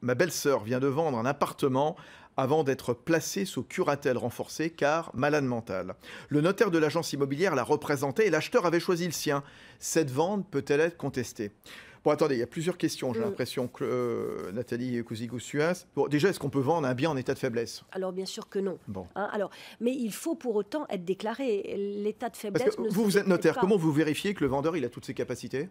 Ma belle-sœur vient de vendre un appartement avant d'être placée sous curatelle renforcée car malade mentale. Le notaire de l'agence immobilière l'a représenté et l'acheteur avait choisi le sien. Cette vente peut-elle être contestée ? Bon, attendez, il y a plusieurs questions, j'ai l'impression que Nathalie Cousigo-Suas. Bon, déjà, est-ce qu'on peut vendre un bien en état de faiblesse ? Alors, bien sûr que non. Bon. Mais il faut pour autant être déclaré. L'état de faiblesse... Parce que vous êtes notaire, comment vous vérifiez que le vendeur il a toutes ses capacités ?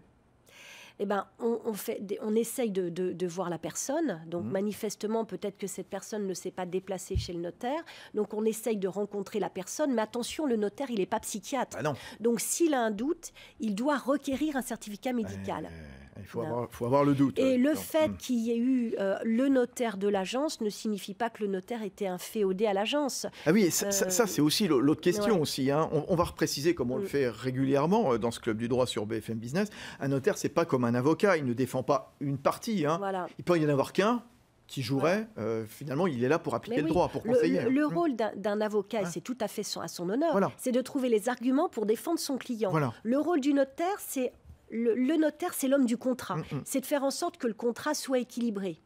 Eh ben, on essaye de voir la personne. Donc, manifestement, peut-être que cette personne ne s'est pas déplacée chez le notaire. Donc, on essaye de rencontrer la personne. Mais attention, le notaire, il n'est pas psychiatre. Ah non. Donc, s'il a un doute, il doit requérir un certificat médical. Il faut avoir le doute. Et le fait qu'il y ait eu le notaire de l'agence ne signifie pas que le notaire était inféodé à l'agence. Ah oui, ça c'est aussi l'autre question aussi. Hein. On va repréciser, comme on le fait régulièrement dans ce club du droit sur BFM Business, un notaire, c'est pas comme un avocat, il ne défend pas une partie. Hein. Voilà. Il peut y en avoir qu'un qui jouerait, finalement, il est là pour appliquer le droit, pour conseiller. Le rôle d'un avocat, et c'est tout à fait à son honneur, c'est de trouver les arguments pour défendre son client. Voilà. Le rôle du notaire, c'est... Le notaire, c'est l'homme du contrat. C'est de faire en sorte que le contrat soit équilibré.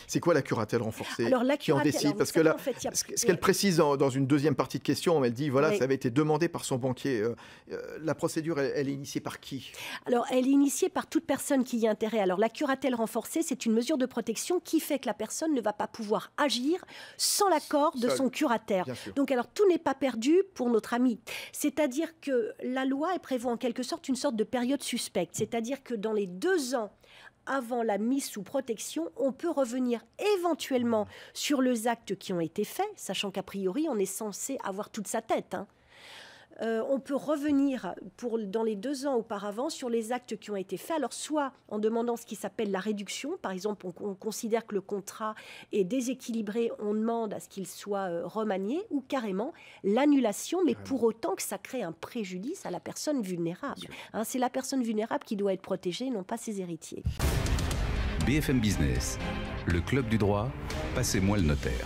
C'est quoi la curatelle renforcée qui en décide? Parce que là, ce qu'elle précise dans une deuxième partie de question, elle dit, voilà, ça avait été demandé par son banquier. La procédure, elle est initiée par qui? Alors, elle est initiée par toute personne qui y a intérêt. Alors, la curatelle renforcée, c'est une mesure de protection qui fait que la personne ne va pas pouvoir agir sans l'accord de son curataire. Donc, alors, tout n'est pas perdu pour notre ami. C'est-à-dire que la loi, elle prévoit en quelque sorte une sorte de période suspecte. C'est-à-dire que dans les 2 ans avant la mise sous protection, on peut revenir éventuellement sur les actes qui ont été faits, sachant qu'a priori, on est censé avoir toute sa tête. On peut revenir dans les 2 ans auparavant sur les actes qui ont été faits. Alors, soit en demandant ce qui s'appelle la réduction. Par exemple, on considère que le contrat est déséquilibré, on demande à ce qu'il soit remanié, ou carrément l'annulation, mais pour autant que ça crée un préjudice à la personne vulnérable. C'est la personne vulnérable qui doit être protégée, non pas ses héritiers. BFM Business, le club du droit, passez-moi le notaire.